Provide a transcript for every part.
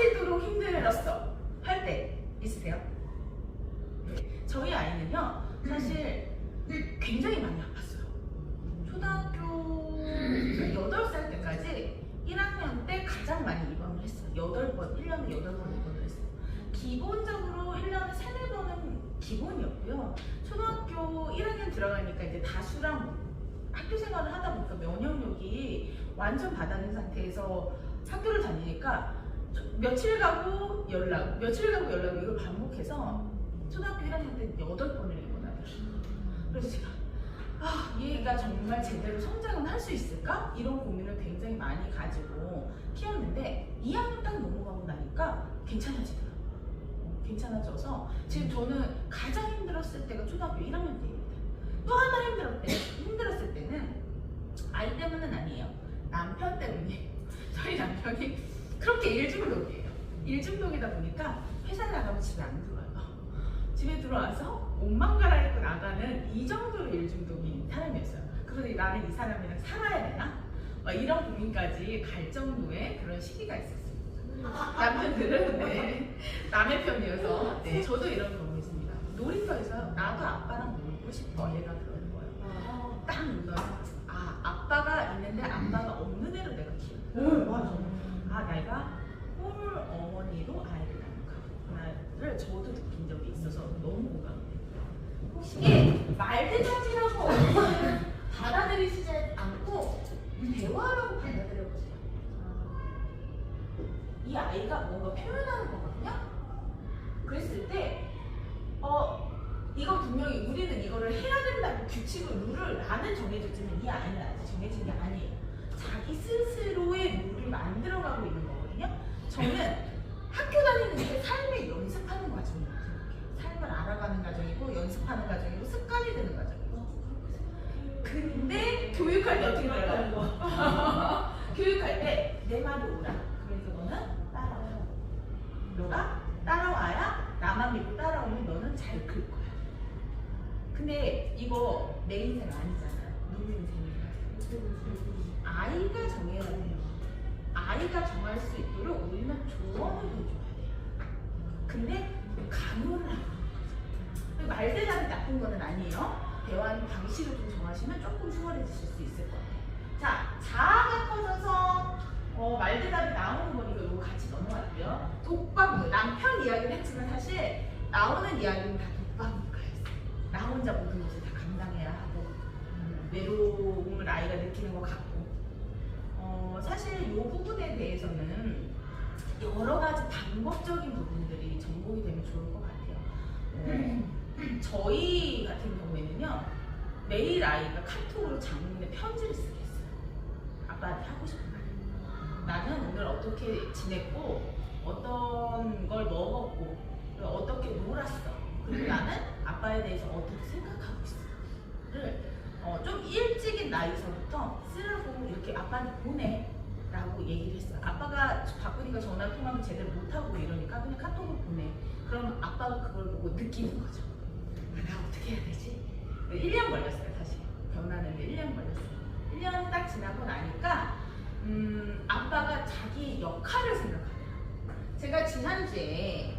지나치도록 힘들었어 할 때 있으세요? 네. 저희 아이는요 사실 굉장히 많이 아팠어요. 초등학교 8살 때까지 1학년 때 가장 많이 입원을 했어요. 8번, 1년에 8번 입원을 했어요. 기본적으로 1년에 3, 4번은 기본이었고요. 초등학교 1학년 들어가니까 이제 다수랑 학교 생활을 하다 보니까 면역력이 완전 바닥인 상태에서 학교를 다니니까 며칠 가고 연락, 며칠 가고 연락 이걸 반복해서 초등학교 1학년 때 8번을 입원하더라고요. 그래서 제가 얘가 정말 제대로 성장은 할 수 있을까? 이런 고민을 굉장히 많이 가지고 키웠는데 2학년 딱 넘어가고 나니까 괜찮아지더라고요. 괜찮아져서 지금 저는 가장 힘들었을 때가 초등학교 1학년 때입니다. 또 하나 힘들었을 때는 아이 때문은 아니에요. 남편 때문이에요. 저희 남편이 그렇게 일중독이에요. 일중독이다 보니까 회사를 나가면 집에 안 들어와요. 집에 들어와서 옷만 갈아입고 나가는 이 정도로 일중독인 사람이었어요. 그런데 나는 이 사람이랑 살아야 되나? 막 이런 고민까지 갈 정도의 그런 시기가 있었어요. 남편들은 네, 남의 편이어서 네, 저도 이런 경험이 있습니다. 놀이터에서 나도 아빠랑 놀고 싶어 얘가 그러는 거예요. 딱 눌러서 아빠가 있는데 아빠가 없는 애를 내가 키우고 내가 홀 어머니로 아이를 낳는구나를 저도 느낀 적이 있어서 너무 공감돼요. 혹시 말대답이라고 받아들이시지 않고 대화라고 받아들여보세요. 이 아이가 뭔가 표현하는 거거든요. 그랬을 때 이건 분명히 우리는 이거를 해야 된다고 규칙을 룰을 나는 정해줬지만 이 아이는 아직 정해진 게 아니에요. 자기 스스로의 룰을 만들어가고 있는 거거든요. 저는 학교 다니는 게 삶을 연습하는 과정이라고 생각해요. 삶을 알아가는 과정이고 연습하는 과정이고 습관이 되는 과정이고. 근데 교육할 때 어떻게 될까요? 교육할 때 내 말이 옳아. 그래서 너는 따라와. 너가 따라와야 나만 믿고 따라오면 너는 잘 클 거야. 근데 이거 내 인생 아니잖아요. 누구 인생이야? 아이가 정해야 돼요. 아이가 정할 수 있도록 우리는 조언을 해줘야 돼요. 근데 강요를 하는 거죠. 말대답이 나쁜 거는 아니에요. 대화하는 방식을 좀 정하시면 조금 수월해지실 수 있을 것 같아요. 자, 자아가 커져서 말대답이 나오는 거니까 이거 같이 넘어갈게요. 독박, 남편 이야기를 했지만 사실 나오는 이야기는 다 독박물가였어요. 나 혼자 모든 것을 다 감당해야 하고 외로움을 아이가 느끼는 것 같고 사실 이 부분에 대해서는 여러 가지 방법적인 부분들이 전공이 되면 좋을 것 같아요. 저희 같은 경우에는요 매일 아이가 카톡으로 장문의 편지를 쓰게 했어요. 아빠한테 하고 싶은 말. 나는 오늘 어떻게 지냈고 어떤 걸 먹었고 어떻게 놀았어. 그리고 나는 아빠에 대해서 어떻게 생각하고 있어를 좀 일찍인 나이서부터 쓰라고 이렇게 아빠한테 보내 라고 얘기를 했어요. 아빠가 바쁘니까 전화 통화도 제대로 못하고 이러니까 그냥 카톡을 보내. 그럼 아빠가 그걸 보고 느끼는 거죠. 나 어떻게 해야 되지? 1년 걸렸어요. 다시 변하는데 1년 걸렸어요. 1년 딱 지나고 나니까 아빠가 자기 역할을 생각하더라고요. 제가 지난주에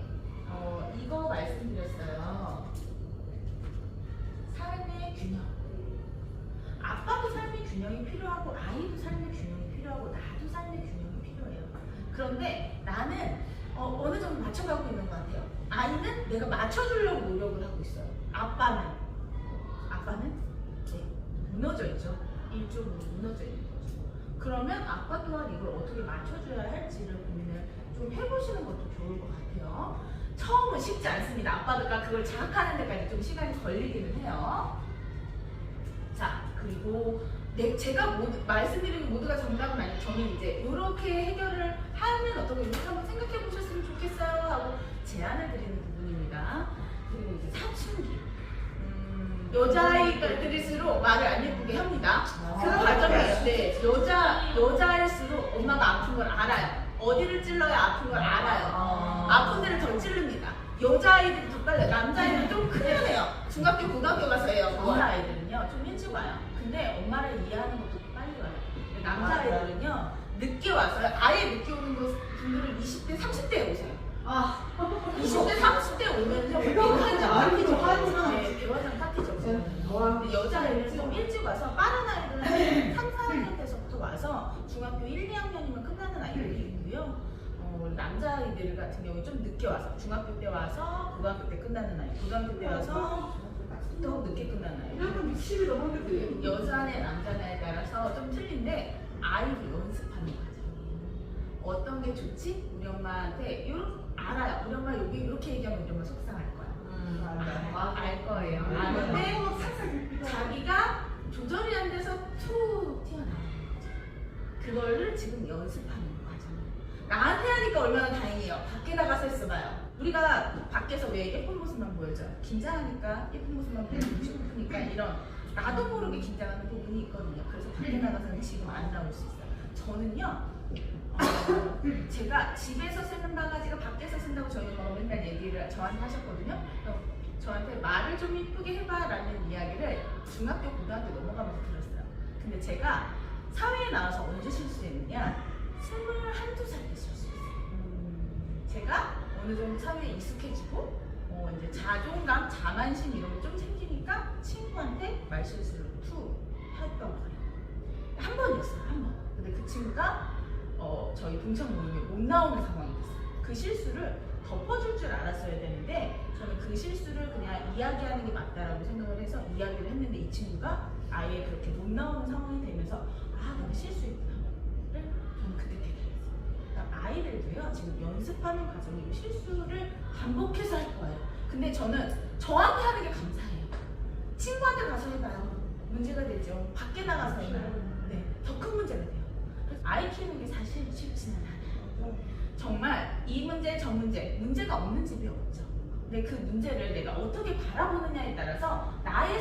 이거 말씀드렸어요. 삶의 균형. 아빠도 삶의 균형이 필요하고 아이도 삶의 균형이 필요하고 나도 삶의 균형이 필요해요. 그런데 나는 어느 정도 맞춰가고 있는 것 같아요. 아이는 내가 맞춰주려고 노력을 하고 있어요. 아빠는 네, 무너져 있죠. 일종으로 무너져 있는 거죠. 그러면 아빠 또한 이걸 어떻게 맞춰줘야 할지를 고민을 좀 해보시는 것도 좋을 것 같아요. 처음은 쉽지 않습니다. 아빠가 그걸 자각하는 데까지 좀 시간이 걸리기는 해요. 자, 그리고 제가 말씀드리는 모두가 정답은 아니고 저는 이제 이렇게 해결을 하면 어떻게 이렇게 한번 생각해 보셨으면 좋겠어요 하고 제안을 드리는 부분입니다. 그리고 이제 사춘기. 여자아이들일수록 말을 안 예쁘게 합니다. 그 과정이에요. 네, 여자일수록 엄마가 아픈 걸 알아요. 어디를 찔러야 아픈 걸 알아요. 아픈 데를 더 찌릅니다. 여자아이들이 더 빨라요. 남자아이들은 좀 큰일 해요. 중학교, 고등학교 가서 해요. 여자아이들은요 좀 일찍 와요. 근데 엄마를 이해하는 것도 빨리 와요. 남자아이들은요 늦게 와서 아예 늦게 오는 분들은 20대, 30대에 오세요. 20대, 30대 오면서 배화장 파티죠. 네, 배화장 파티죠. 근데 여자애들은 좀 일찍 와서 빠른 아이들은 3, 4학년 때서부터 와서 중학교 1, 2학년이면 끝나는 아이들이 있고요. 남자아이들 같은 경우에 좀 늦게 와서 중학교 때 와서 고등학교 때 끝나는 아이, 고등학교 때 와서 더 늦게 끝나는 아이. 여자네 남자네에 따라서 좀 틀린데 아이를 연습하는 과정이에요. 어떤 게 좋지? 우리 엄마한테 알아요. 우리 엄마 여기 이렇게 얘기하면 우리 엄마 속상할 거야. 알 거예요. 아는데 자기가 조절이 안 돼서 툭 튀어나와요. 그거를 지금 연습하는 과정이에요. 나한테 하니까 얼마나 다행이에요. 밖에 나가서 했어봐요. 우리가 밖에서 왜 예쁜 모습만 보여줘요? 긴장하니까 예쁜 모습만 보여주고 싶으니까 이런 나도 모르게 긴장하는 부분이 있거든요. 그래서 밖에 나가서는 지금 안 나올 수 있어요. 저는요, 제가 집에서 쓰는 바가지가 밖에서 쓴다고 저희 엄마가 맨날 얘기를 저한테 하셨거든요. 저한테 말을 좀 이쁘게 해봐라는 이야기를 중학교, 고등학교 넘어가면서 들었어요. 근데 제가 사회에 나와서 언제 실수했느냐? 21~22살 때 실수했어요. 제가 어느 정도 사회에 익숙해지고 이제 자존감, 자만심 이런 게 좀 생기니까 친구한테 말실수를 툭 했던 거예요. 한 번이었어요, 한 번. 근데 그 친구가 저희 동창 모임에 못 나오는 상황이 됐어요. 그 실수를 덮어줄 줄 알았어야 되는데 저는 그 실수를 그냥 이야기하는 게 맞다라고 생각을 해서 이야기를 했는데 이 친구가 아예 그렇게 못 나오는 상황이 되면서 내가 실수했구나. 저는 그때 깨달았어요. 그러니까 아이들도요, 지금 연습하는 과정이고 실수를 반복해서 할 거예요. 근데 저는 저한테 하는 게 감사해요. 친구한테 가서 해봐요. 문제가 되죠. 밖에 나가서 해봐요. 네, 더 큰 문제가 돼요. 그래서 아이 키우는 게 사실 쉽지는 않아요. 정말 이 문제, 저 문제가 없는 집이 없죠. 근데 그 문제를 내가 어떻게 바라보느냐에 따라서 나의